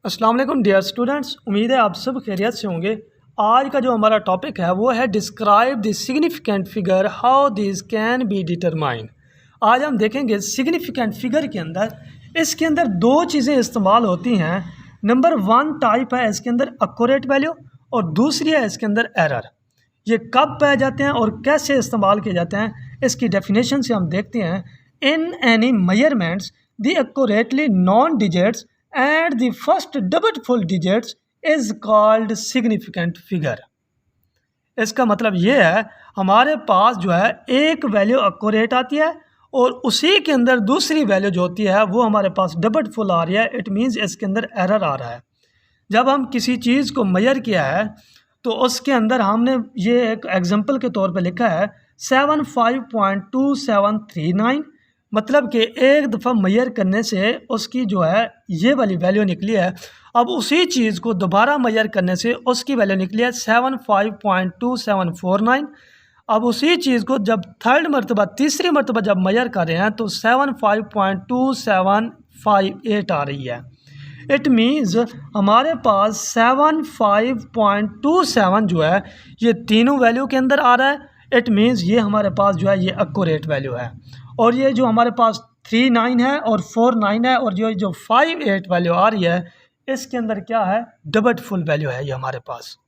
अस्सलाम वालेकुम dear students, उम्मीद है आप सब खैरियत से होंगे। आज का जो हमारा टॉपिक है वो है describe the significant figure, how this can be determine. आज हम देखेंगे सिग्निफिकेंट फिगर के अंदर इसके अंदर दो चीज़ें इस्तेमाल होती हैं। नंबर वन टाइप है इसके अंदर एक्यूरेट वैल्यू और दूसरी है इसके अंदर एरर। ये कब पाए जाते हैं और कैसे इस्तेमाल किए जाते हैं, इसकी डेफिनेशन से हम देखते हैं। In any measurements the accurately non digits and the first double full digits is called significant figure. इसका मतलब ये है हमारे पास जो है एक वैल्यू एक्यूरेट आती है और उसी के अंदर दूसरी वैल्यू जो होती है वो हमारे पास डबल फुल आ रही है। इट मीन्स इसके अंदर एरर आ रहा है। जब हम किसी चीज़ को मेजर किया है तो उसके अंदर हमने ये एक एग्जांपल के तौर पे लिखा है 75.2739, मतलब कि एक दफ़ा मेजर करने से उसकी जो है ये वाली वैल्यू निकली है। अब उसी चीज़ को दोबारा मेजर करने से उसकी वैल्यू निकली है 75.2749। अब उसी चीज़ को जब तीसरी मरतबा जब मेजर कर रहे हैं तो 75.2758 आ रही है। इट मीन्स हमारे पास 75.27 जो है ये तीनों वैल्यू के अंदर आ रहा है। इट मीन्स ये हमारे पास जो है ये एक्यूरेट वैल्यू है। और ये जो हमारे पास 39 है और 49 है और जो 58 वैल्यू आ रही है इसके अंदर क्या है, डबल फुल वैल्यू है ये हमारे पास।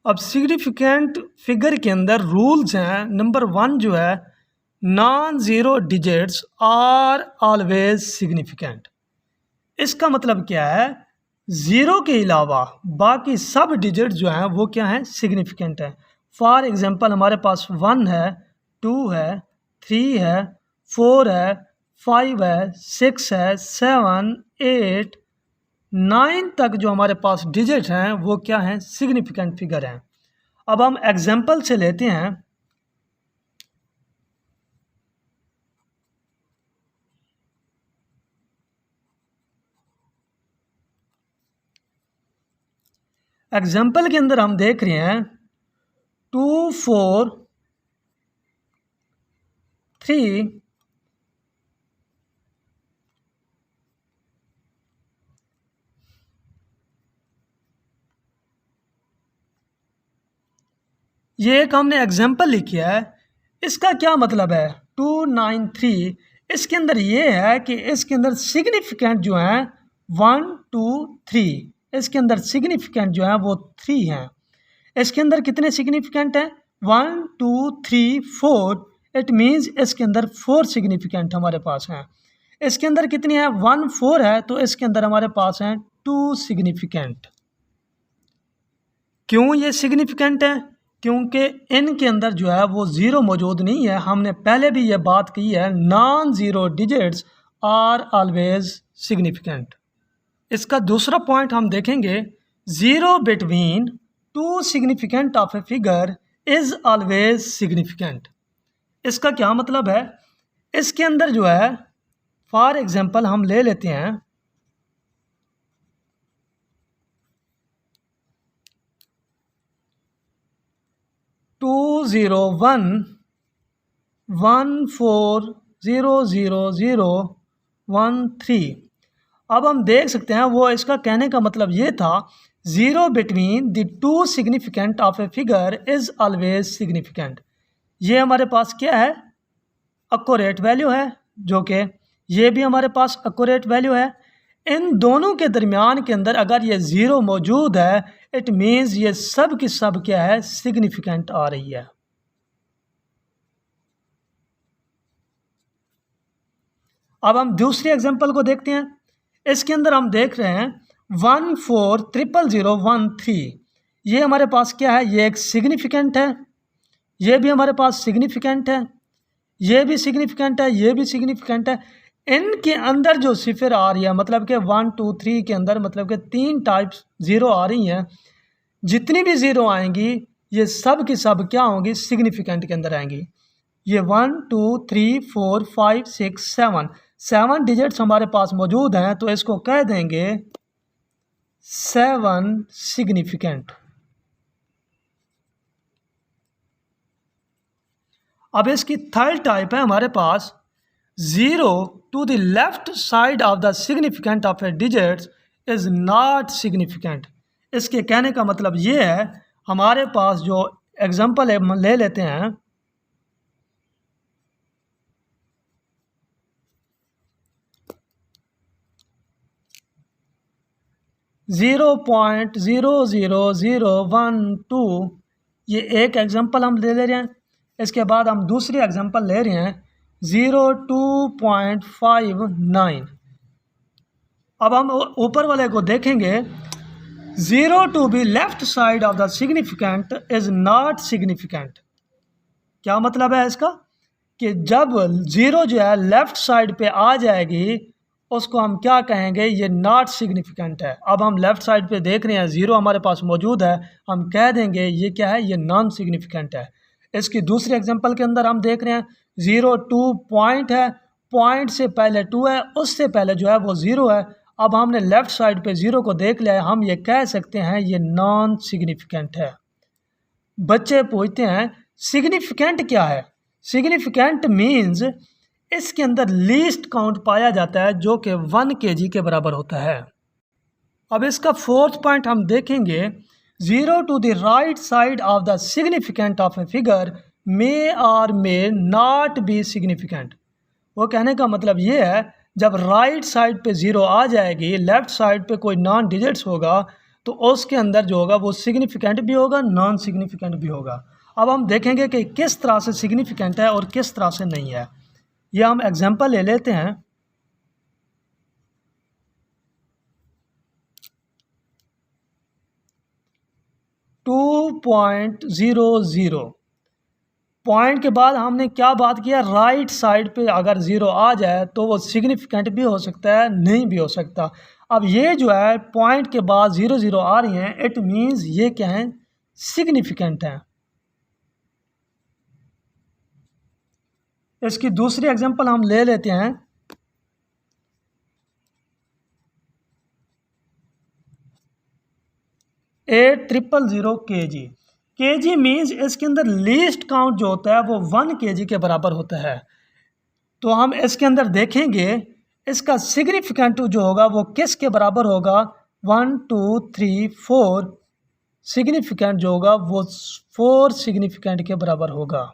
अब सिग्निफिकेंट फिगर के अंदर रूल्स हैं। नंबर वन जो है non zero digits are always significant. इसका मतलब क्या है, ज़ीरो के अलावा बाकी सब डिजिट जो हैं वो क्या हैं, सिग्निफिकेंट हैं। फॉर एग्जांपल हमारे पास 1 है, 2 है, 3 है, 4 है, 5 है, 6 है, 7, 8, 9 तक जो हमारे पास डिजिट हैं वो क्या हैं, सिग्निफिकेंट फिगर हैं। अब हम एग्जांपल से लेते हैं। एग्जाम्पल के अंदर हम देख रहे हैं 2, 4, 3, ये एक हमने एग्जाम्पल लिखी है। इसका क्या मतलब है 293। इसके अंदर ये है कि इसके अंदर सिग्निफिकेंट जो है 1, 2, 3, इसके अंदर सिग्निफिकेंट जो है वो 3 हैं। इसके अंदर कितने सिग्निफिकेंट हैं, 1, 2, 3, 4। इट मीन्स इसके अंदर 4 सिग्निफिकेंट हमारे पास हैं। इसके अंदर कितनी है, 1, 4 है तो इसके अंदर हमारे पास हैं 2 सिग्निफिकेंट। क्यों ये सिग्निफिकेंट है, क्योंकि इनके अंदर जो है वो ज़ीरो मौजूद नहीं है। हमने पहले भी ये बात की है, non zero digits are always significant. इसका दूसरा पॉइंट हम देखेंगे, zero between two significant of a figure is always significant. इसका क्या मतलब है, इसके अंदर जो है फॉर एग्जांपल हम ले लेते हैं 20114000013। अब हम देख सकते हैं वो इसका कहने का मतलब ये था, zero between the two significant of a figure is always significant. ये हमारे पास क्या है, एक्यूरेट वैल्यू है, जो कि ये भी हमारे पास एक्यूरेट वैल्यू है। इन दोनों के दरमियान के अंदर अगर ये ज़ीरो मौजूद है इट मीन्स ये सब की सब क्या है, सिग्निफिकेंट आ रही है। अब हम दूसरी एग्जांपल को देखते हैं। इसके अंदर हम देख रहे हैं 14000013। ये हमारे पास क्या है, ये एक सिग्निफिकेंट है, ये भी हमारे पास सिग्निफिकेंट है, ये भी सिग्निफिकेंट है, ये भी सिग्निफिकेंट है। इनके अंदर जो सिफर आ रही है मतलब कि 1, 2, 3 के अंदर मतलब कि 3 टाइप्स ज़ीरो आ रही हैं। जितनी भी ज़ीरो आएंगी ये सब की सब क्या होंगी, सिग्निफिकेंट के अंदर आएंगी। ये 1, 2, 3, 4, 5, 6, 7 डिजिट्स हमारे पास मौजूद हैं तो इसको कह देंगे 7 सिग्निफिकेंट। अब इसकी थर्ड टाइप है हमारे पास, zero to the left side of the significant of a digits is not significant. इसके कहने का मतलब ये है, हमारे पास जो एग्जांपल है ले लेते हैं, (0.00012, ये एक एग्जांपल हम ले रहे हैं। इसके बाद हम दूसरी एग्जांपल ले रहे हैं 02.59। अब हम ऊपर वाले को देखेंगे, 0 to be left side of the significant is not significant. क्या मतलब है इसका, कि जब 0 जो है लेफ़्ट साइड पे आ जाएगी उसको हम क्या कहेंगे, ये नॉट सिग्निफिकेंट है। अब हम लेफ़्ट साइड पे देख रहे हैं 0 हमारे पास मौजूद है, हम कह देंगे ये क्या है, ये नॉन सिग्निफिकेंट है। इसकी दूसरी एग्जांपल के अंदर हम देख रहे हैं 0.2 पॉइंट है, पॉइंट से पहले 2 है, उससे पहले जो है वो 0 है। अब हमने लेफ़्ट साइड पे 0 को देख लिया है, हम ये कह सकते हैं ये नॉन सिग्निफिकेंट है। बच्चे पूछते हैं सिग्निफिकेंट क्या है। सिग्निफिकेंट मीन्स इसके अंदर लीस्ट काउंट पाया जाता है जो कि 1 kg के बराबर होता है। अब इसका फोर्थ पॉइंट हम देखेंगे, 0 to the right side of the significant of a figure may or may not be significant. वो कहने का मतलब ये है, जब राइट साइड पे 0 आ जाएगी, लेफ़्ट साइड पे कोई नॉन डिजिट्स होगा, तो उसके अंदर जो होगा वो सिग्निफिकेंट भी होगा, नॉन सिग्निफिकेंट भी होगा। अब हम देखेंगे कि किस तरह से सिग्निफिकेंट है और किस तरह से नहीं है। ये हम एग्जांपल ले लेते हैं, (2.00) पॉइंट के बाद हमने क्या बात किया, राइट साइड पे अगर 0 आ जाए तो वो सिग्निफिकेंट भी हो सकता है, नहीं भी हो सकता। अब ये जो है पॉइंट के बाद 0 आ रही हैं, इट मीन्स ये क्या है, सिग्निफिकेंट है। इसकी दूसरी एग्जांपल हम ले लेते हैं, 8,000 kg। kg मीन्स इसके अंदर लीस्ट काउंट जो होता है वो 1 kg के बराबर होता है। तो हम इसके अंदर देखेंगे इसका सिग्निफिकेंट जो होगा वो किसके बराबर होगा, 1 2 3 4 सिग्निफिकेंट जो होगा वो 4 सिग्निफिकेंट के बराबर होगा।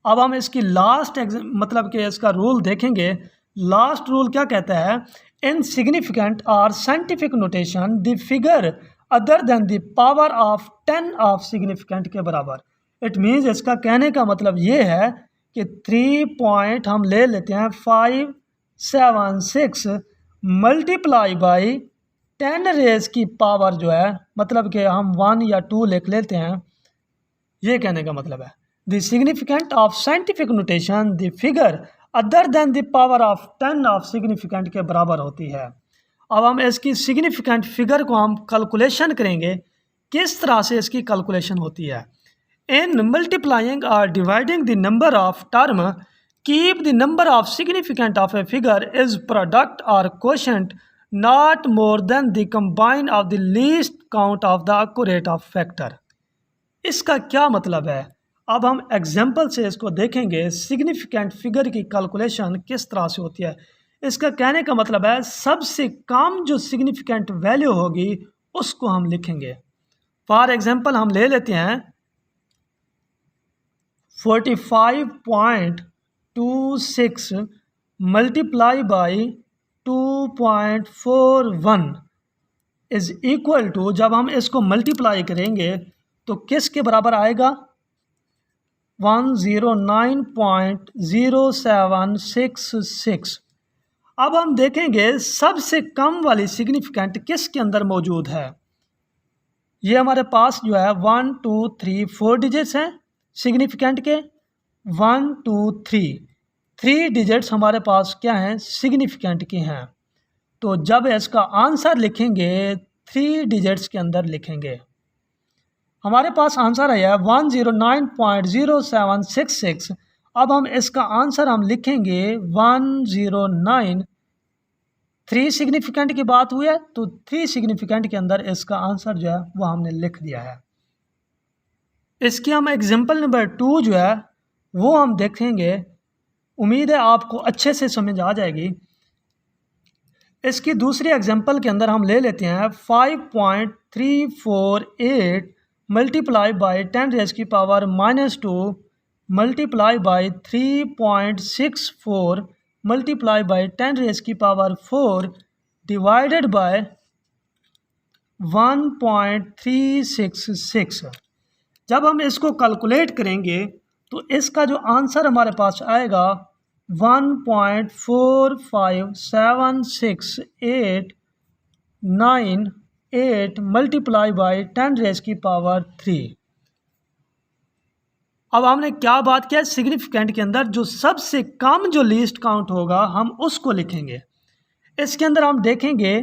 अब हम इसकी लास्ट मतलब कि इसका रूल देखेंगे। लास्ट रूल क्या कहता है, इन सिग्निफिकेंट और scientific notation the figure other than the power of 10 of significant के बराबर। इट मीन्स इसका कहने का मतलब ये है कि 3 पॉइंट हम ले लेते हैं 576 मल्टीप्लाई बाई 10 रेज की पावर जो है, मतलब कि हम 1 या 2 लिख लेते हैं। ये कहने का मतलब है the significant of scientific notation the figure other than the power of 10 of significant के बराबर होती है। अब हम इसकी सिग्निफिकेंट फिगर को हम कैलकुलेशन करेंगे, किस तरह से इसकी कैलकुलेशन होती है। In multiplying or dividing the number of term keep the number of significant of a figure is product or quotient not more than the combine of the least count of the accurate of factor. इसका क्या मतलब है, अब हम example से इसको देखेंगे, significant figure की कैलकुलेशन किस तरह से होती है। इसका कहने का मतलब है सबसे कम जो सिग्निफिकेंट वैल्यू होगी उसको हम लिखेंगे। फॉर एग्जांपल हम ले लेते हैं 45.26 multiply by 2.41 is equal to, जब हम इसको मल्टीप्लाई करेंगे तो किसके बराबर आएगा, 109.0766। अब हम देखेंगे सबसे कम वाली सिग्निफिकेंट किसके अंदर मौजूद है। ये हमारे पास जो है 1 2 3 4 डिजिट्स हैं सिग्निफिकेंट के, 1 2 3 डिजिट्स हमारे पास क्या हैं, सिग्निफिकेंट के हैं। तो जब इसका आंसर लिखेंगे 3 डिजिट्स के अंदर लिखेंगे। हमारे पास आंसर आया है 109.0766। अब हम इसका आंसर हम लिखेंगे 109। 3 सिग्निफिकेंट की बात हुई है तो 3 सिग्निफिकेंट के अंदर इसका आंसर जो है वो हमने लिख दिया है। इसकी हम एग्जांपल नंबर 2 जो है वो हम देखेंगे। उम्मीद है आपको अच्छे से समझ आ जाएगी। इसकी दूसरी एग्जांपल के अंदर हम ले लेते हैं 5.348 multiply by 10⁻⁻² multiply by 3.64 multiply by 10⁴ divided by 1.366। जब हम इसको कैलकुलेट करेंगे तो इसका जो आंसर हमारे पास आएगा 1.4576898 मल्टीप्लाई बाई 10⁻3। अब हमने क्या बात किया, सिग्निफिकेंट के अंदर जो सबसे कम जो लीस्ट काउंट होगा हम उसको लिखेंगे। इसके अंदर हम देखेंगे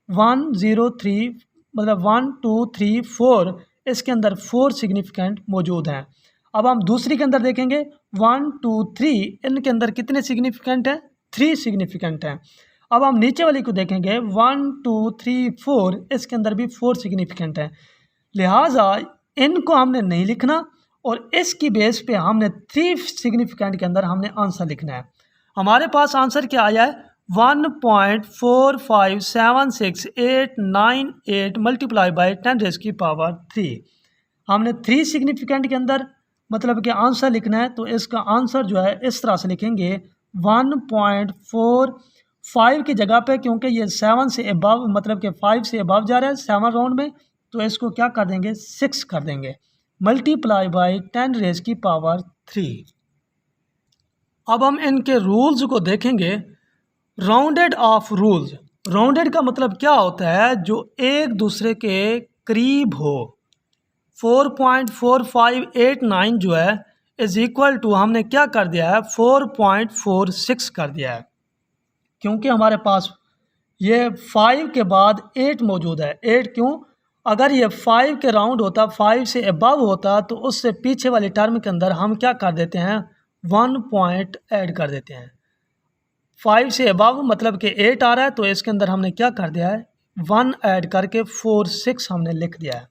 103 मतलब 1 2 3 4, इसके अंदर 4 सिग्निफिकेंट मौजूद हैं। अब हम दूसरी के अंदर देखेंगे 1 2 3, इनके अंदर कितने सिग्निफिकेंट हैं, 3 सिग्निफिकेंट हैं। अब हम नीचे वाली को देखेंगे 1 2 3 4, इसके अंदर भी 4 सिग्निफिकेंट हैं। लिहाजा इनको हमने नहीं लिखना और इसकी बेस पे हमने 3 सिग्निफिकेंट के अंदर हमने आंसर लिखना है। हमारे पास आंसर क्या आया है 1.4576898 मल्टीप्लाई बाई 10⁻3। हमने 3 सिग्निफिकेंट के अंदर मतलब कि आंसर लिखना है, तो इसका आंसर जो है इस तरह से लिखेंगे 1.45 की जगह पे, क्योंकि ये 7 से अबव मतलब कि 5 से अबव जा रहा है 7 राउंड में, तो इसको क्या कर देंगे 6 कर देंगे मल्टीप्लाई बाई 10⁻3। अब हम इनके रूल्स को देखेंगे। राउंडेड ऑफ रूल्स, राउंडेड का मतलब क्या होता है, जो एक दूसरे के करीब हो। 4.4589 जो है इज़ इक्वल टू हमने क्या कर दिया है 4.46 कर दिया है, क्योंकि हमारे पास ये 5 के बाद 8 मौजूद है। 8 क्यों, अगर ये 5 के राउंड होता 5 से अबव होता तो उससे पीछे वाली टर्म के अंदर हम क्या कर देते हैं 1 पॉइंट ऐड कर देते हैं। 5 से अबव मतलब कि 8 आ रहा है, तो इसके अंदर हमने क्या कर दिया है 1 ऐड करके 46 हमने लिख दिया है।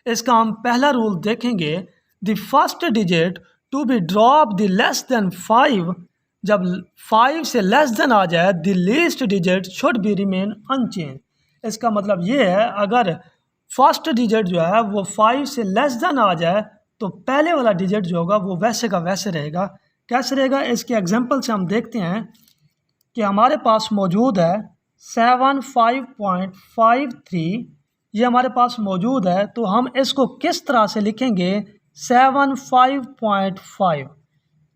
इसका हम पहला रूल देखेंगे, the first digit to be drop the less than 5, जब 5 से लेस देन आ जाए the least digit should be remain unchanged. इसका मतलब ये है अगर फर्स्ट डिजिट जो है वो 5 से लेस देन आ जाए तो पहले वाला डिजिट जो होगा वो वैसे का वैसे रहेगा। कैसे रहेगा, इसके एग्जांपल से हम देखते हैं कि हमारे पास मौजूद है 75.53, ये हमारे पास मौजूद है, तो हम इसको किस तरह से लिखेंगे 75.5,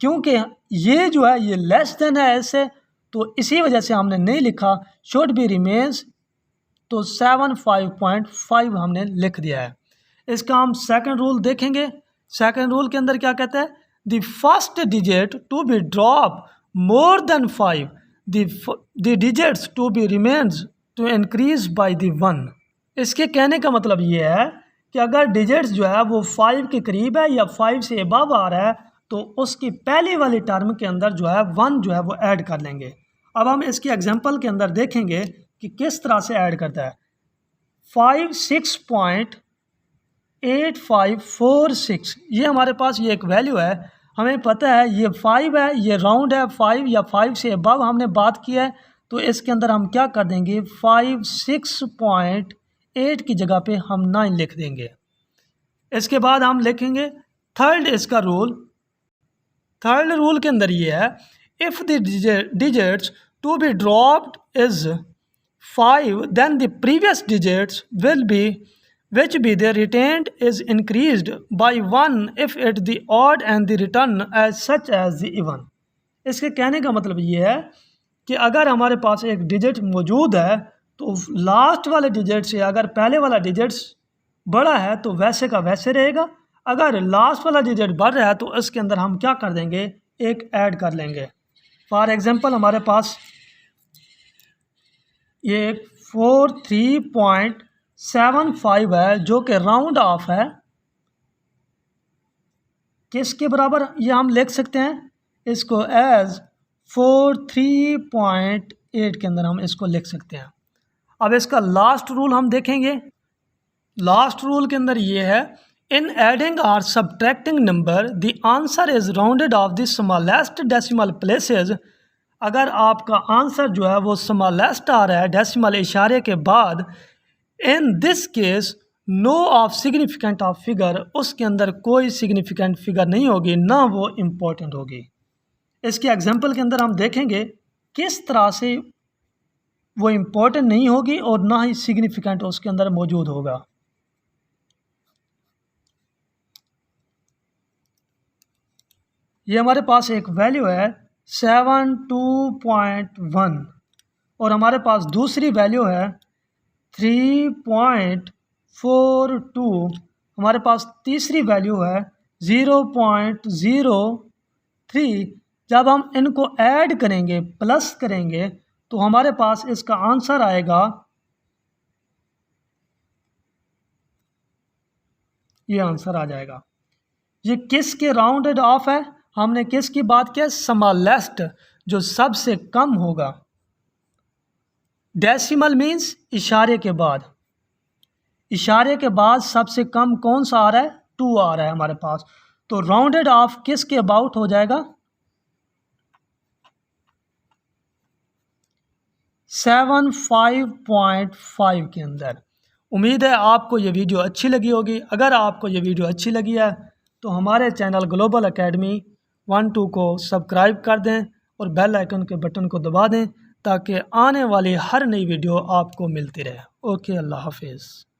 क्योंकि ये जो है ये लेस देन है ऐसे, तो इसी वजह से हमने नहीं लिखा शुड बी रिमेन्स, तो 75.5 हमने लिख दिया है। इसका हम सेकंड रूल देखेंगे। सेकंड रूल के अंदर क्या कहता है, the first digit to be drop more than 5, the digits to be remains to increase by the 1। इसके कहने का मतलब ये है कि अगर डिजिट्स जो है वो 5 के करीब है या 5 से अबव आ रहा है तो उसकी पहली वाली टर्म के अंदर जो है 1 जो है वो ऐड कर लेंगे। अब हम इसकी एग्जांपल के अंदर देखेंगे कि किस तरह से ऐड करता है। 56.8546 ये हमारे पास ये एक वैल्यू है, हमें पता है ये 5 है, ये राउंड है 5 या 5 से अबव हमने बात की है, तो इसके अंदर हम क्या कर देंगे 56.8 की जगह पे हम 9 लिख देंगे। इसके बाद हम लिखेंगे थर्ड इसका रूल। थर्ड रूल के अंदर ये है, if the digits to be dropped is 5 then the previous digits will be which be the retained is increased by 1 if it the odd and the return as such as the even। इसके कहने का मतलब ये है कि अगर हमारे पास एक डिजिट मौजूद है तो लास्ट वाले डिजिट से अगर पहले वाला डिजिट्स बड़ा है तो वैसे का वैसे रहेगा, अगर लास्ट वाला डिजिट बढ़ रहा है तो इसके अंदर हम क्या कर देंगे एक ऐड कर लेंगे। फॉर एग्जांपल हमारे पास ये 43.75 है जो कि राउंड ऑफ है, किसके बराबर ये हम लिख सकते हैं इसको एज 43.8 के अंदर हम इसको लिख सकते हैं। अब इसका लास्ट रूल हम देखेंगे। लास्ट रूल के अंदर ये है, इन एडिंग और subtracting number the answer is rounded off the smallest decimal places अगर आपका आंसर जो है वो स्मॉलेस्ट आ रहा है डेसिमल इशारे के बाद, in this case no of significant of figure, उसके अंदर कोई सिग्निफिकेंट फिगर नहीं होगी, ना वो इम्पोर्टेंट होगी। इसके एग्जांपल के अंदर हम देखेंगे किस तरह से वो इम्पोर्टेंट नहीं होगी और ना ही सिग्निफिकेंट उसके अंदर मौजूद होगा। ये हमारे पास एक वैल्यू है 72.1 और हमारे पास दूसरी वैल्यू है 3.42, हमारे पास तीसरी वैल्यू है 0.03। जब हम इनको ऐड करेंगे, प्लस करेंगे, तो हमारे पास इसका आंसर आएगा, ये आंसर आ जाएगा। ये किसके राउंडेड ऑफ है, हमने किसकी बात की, स्मॉलेस्ट, जो सबसे कम होगा। डेसिमल मीन्स इशारे के बाद, इशारे के बाद सबसे कम कौन सा आ रहा है, 2 आ रहा है हमारे पास, तो राउंडेड ऑफ किसके अबाउट हो जाएगा, 75.5 के अंदर। उम्मीद है आपको ये वीडियो अच्छी लगी होगी। अगर आपको ये वीडियो अच्छी लगी है तो हमारे चैनल ग्लोबल एकेडमी 1-2 को सब्सक्राइब कर दें और बेल आइकन के बटन को दबा दें ताकि आने वाली हर नई वीडियो आपको मिलती रहे। ओके, अल्लाह हाफिज़।